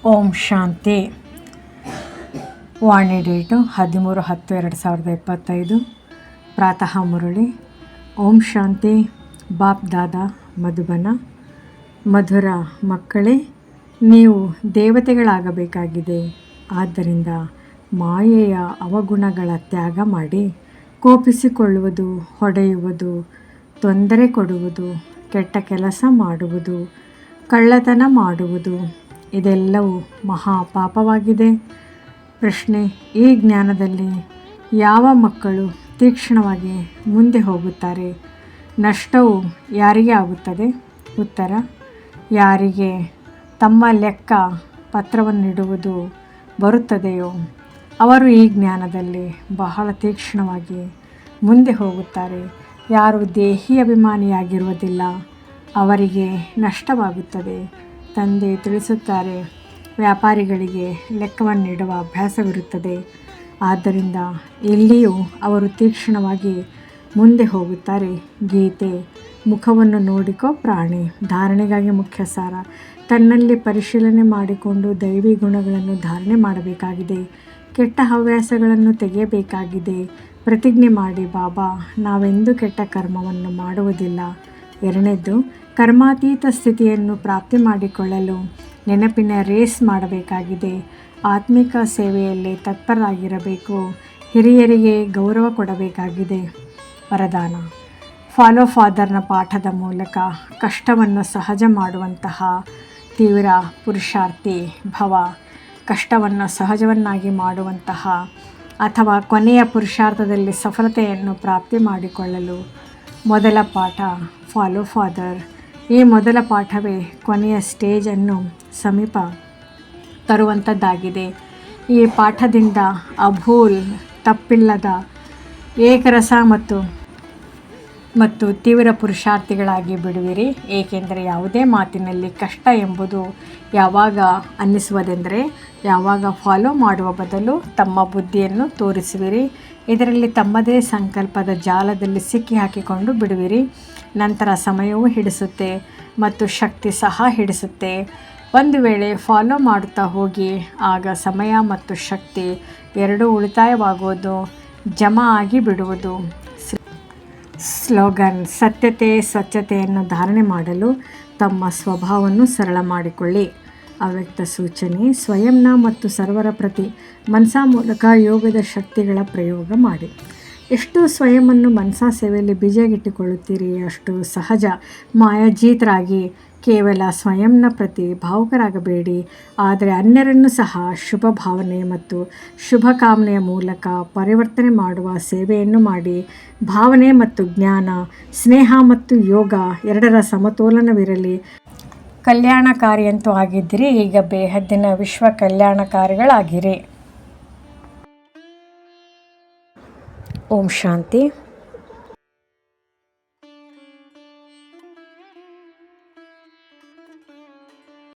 ಓಂ ಶಾಂತಿ. ವಾಣಿ date 13/10/2025. ಪ್ರಾತಃ ಮುರಳಿ. ಓಂ ಶಾಂತಿ. ಬಾಪ್ ದಾದಾ ಮಧುಬನ. ಮಧುರ ಮಕ್ಕಳೇ, ನೀವು ದೇವತೆಗಳಾಗಬೇಕಾಗಿದೆ. ಆದ್ದರಿಂದ ಮಾಯೆಯ ಅವಗುಣಗಳ ತ್ಯಾಗ ಮಾಡಿ ಕೋಪಿಸಿಕೊಳ್ಳುವುದು, ಹೊಡೆಯುವುದು, ತೊಂದರೆ ಕೊಡುವುದು, ಕೆಟ್ಟ ಕೆಲಸ ಮಾಡುವುದು, ಕಳ್ಳತನ ಮಾಡುವುದು ಇದೆಲ್ಲವೂ ಮಹಾಪಾಪವಾಗಿದೆ. ಪ್ರಶ್ನೆ: ಈ ಜ್ಞಾನದಲ್ಲಿ ಯಾವ ಮಕ್ಕಳು ತೀಕ್ಷ್ಣವಾಗಿ ಮುಂದೆ ಹೋಗುತ್ತಾರೆ? ನಷ್ಟವು ಯಾರಿಗೆ ಆಗುತ್ತದೆ? ಉತ್ತರ: ಯಾರಿಗೆ ತಮ್ಮ ಲೆಕ್ಕ ಪತ್ರವನ್ನಿಡುವುದು ಬರುತ್ತದೆಯೋ ಅವರು ಈ ಜ್ಞಾನದಲ್ಲಿ ಬಹಳ ತೀಕ್ಷ್ಣವಾಗಿ ಮುಂದೆ ಹೋಗುತ್ತಾರೆ. ಯಾರು ದೇಹಿ ಅಭಿಮಾನಿಯಾಗಿರುವುದಿಲ್ಲ ಅವರಿಗೆ ನಷ್ಟವಾಗುತ್ತದೆ. ತಂದೆ ತಿಳಿಸುತ್ತಾರೆ, ವ್ಯಾಪಾರಿಗಳಿಗೆ ಲೆಕ್ಕವನ್ನಿಡುವ ಅಭ್ಯಾಸವಿರುತ್ತದೆ. ಆದ್ದರಿಂದ ಇಲ್ಲಿಯೂ ಅವರು ತೀಕ್ಷ್ಣವಾಗಿ ಮುಂದೆ ಹೋಗುತ್ತಾರೆ. ಗೀತೆ: ಮುಖವನ್ನು ನೋಡಿಕೋ ಪ್ರಾಣಿ. ಧಾರಣೆಗಾಗಿ ಮುಖ್ಯ ಸಾರ: ತನ್ನಲ್ಲಿ ಪರಿಶೀಲನೆ ಮಾಡಿಕೊಂಡು ದೈವಿ ಗುಣಗಳನ್ನು ಧಾರಣೆ ಮಾಡಬೇಕಾಗಿದೆ. ಕೆಟ್ಟ ಹವ್ಯಾಸಗಳನ್ನು ತೆಗೆಯಬೇಕಾಗಿದೆ. ಪ್ರತಿಜ್ಞೆ ಮಾಡಿ, ಬಾಬಾ, ನಾವೆಂದೂ ಕೆಟ್ಟ ಕರ್ಮವನ್ನು ಮಾಡುವುದಿಲ್ಲ. ಎರಡನೇದ್ದು, ಕರ್ಮಾತೀತ ಸ್ಥಿತಿಯನ್ನು ಪ್ರಾಪ್ತಿ ಮಾಡಿಕೊಳ್ಳಲು ನೆನಪಿನ ರೇಸ್ ಮಾಡಬೇಕಾಗಿದೆ. ಆತ್ಮಿಕ ಸೇವೆಯಲ್ಲಿ ತತ್ಪರರಾಗಿರಬೇಕು. ಹಿರಿಯರಿಗೆ ಗೌರವ ಕೊಡಬೇಕಾಗಿದೆ. ವರದಾನ: ಫಾಲೋ ಫಾದರ್ನ ಪಾಠದ ಮೂಲಕ ಕಷ್ಟವನ್ನು ಸಹಜ ಮಾಡುವಂತಹ ತೀವ್ರ ಪುರುಷಾರ್ಥಿ ಭವ. ಕಷ್ಟವನ್ನು ಸಹಜವನ್ನಾಗಿ ಮಾಡುವಂತಹ ಅಥವಾ ಕೊನೆಯ ಪುರುಷಾರ್ಥದಲ್ಲಿ ಸಫಲತೆಯನ್ನು ಪ್ರಾಪ್ತಿ ಮಾಡಿಕೊಳ್ಳಲು ಮೊದಲ ಪಾಠ ಫಾಲೋ ಫಾದರ್. ಈ ಮೊದಲ ಪಾಠವೇ ಕೊನೆಯ ಸ್ಟೇಜನ್ನು ಸಮೀಪ ತರುವಂಥದ್ದಾಗಿದೆ. ಈ ಪಾಠದಿಂದ ಅಭೂಲ್ ತಪ್ಪಿಲ್ಲದ ಏಕರಸ ಮತ್ತು ತೀವ್ರ ಪುರುಷಾರ್ಥಿಗಳಾಗಿ ಬಿಡುವಿರಿ. ಏಕೆಂದರೆ ಯಾವುದೇ ಮಾತಿನಲ್ಲಿ ಕಷ್ಟ ಎಂಬುದು ಯಾವಾಗ ಅನ್ನಿಸುವುದೆಂದರೆ ಯಾವಾಗ ಫಾಲೋ ಮಾಡುವ ಬದಲು ತಮ್ಮ ಬುದ್ಧಿಯನ್ನು ತೋರಿಸುವಿರಿ. ಇದರಲ್ಲಿ ತಮ್ಮದೇ ಸಂಕಲ್ಪದ ಜಾಲದಲ್ಲಿ ಸಿಕ್ಕಿ ಹಾಕಿಕೊಂಡು ಬಿಡುವಿರಿ. ನಂತರ ಸಮಯವೂ ಹಿಡಿಸುತ್ತೆ ಮತ್ತು ಶಕ್ತಿ ಸಹ ಹಿಡಿಸುತ್ತೆ. ಒಂದು ವೇಳೆ ಫಾಲೋ ಮಾಡುತ್ತಾ ಹೋಗಿ ಆಗ ಸಮಯ ಮತ್ತು ಶಕ್ತಿ ಎರಡೂ ಉಳಿತಾಯವಾಗುವುದು, ಜಮಾ ಆಗಿ ಬಿಡುವುದು. ಸ್ಲೋಗನ್: ಸತ್ಯತೆ ಸ್ವಚ್ಛತೆಯನ್ನು ಧಾರಣೆ ಮಾಡಲು ತಮ್ಮ ಸ್ವಭಾವವನ್ನು ಸರಳ ಮಾಡಿಕೊಳ್ಳಿ. ಅವ್ಯಕ್ತ ಸೂಚನೆ: ಸ್ವಯಂನ ಮತ್ತು ಸರ್ವರ ಪ್ರತಿ ಮನಸಾ ಮೂಲಕ ಯೋಗದ ಶಕ್ತಿಗಳ ಪ್ರಯೋಗ ಮಾಡಿ. ಎಷ್ಟು ಸ್ವಯಂವನ್ನು ಮನಸಾ ಸೇವೆಯಲ್ಲಿ ಬಿಜಿಯಾಗಿಟ್ಟುಕೊಳ್ಳುತ್ತೀರಿ ಅಷ್ಟು ಸಹಜ ಮಾಯಾಜೀತರಾಗಿ. ಕೇವಲ ಸ್ವಯಂನ ಪ್ರತಿ ಭಾವುಕರಾಗಬೇಡಿ, ಆದರೆ ಅನ್ಯರನ್ನು ಸಹ ಶುಭ ಭಾವನೆ ಮತ್ತು ಶುಭ ಕಾಮನೆಯ ಮೂಲಕ ಪರಿವರ್ತನೆ ಮಾಡುವ ಸೇವೆಯನ್ನು ಮಾಡಿ. ಭಾವನೆ ಮತ್ತು ಜ್ಞಾನ, ಸ್ನೇಹ ಮತ್ತು ಯೋಗ ಎರಡರ ಸಮತೋಲನವಿರಲಿ. ಕಲ್ಯಾಣಕಾರಿಯಂತೂ ಆಗಿದ್ದಿರಿ, ಈಗ ಬೇಹದ್ದಿನ ವಿಶ್ವ ಕಲ್ಯಾಣಕಾರಿಗಳಾಗಿರಿ. ಓಂ ಶಾಂತಿ.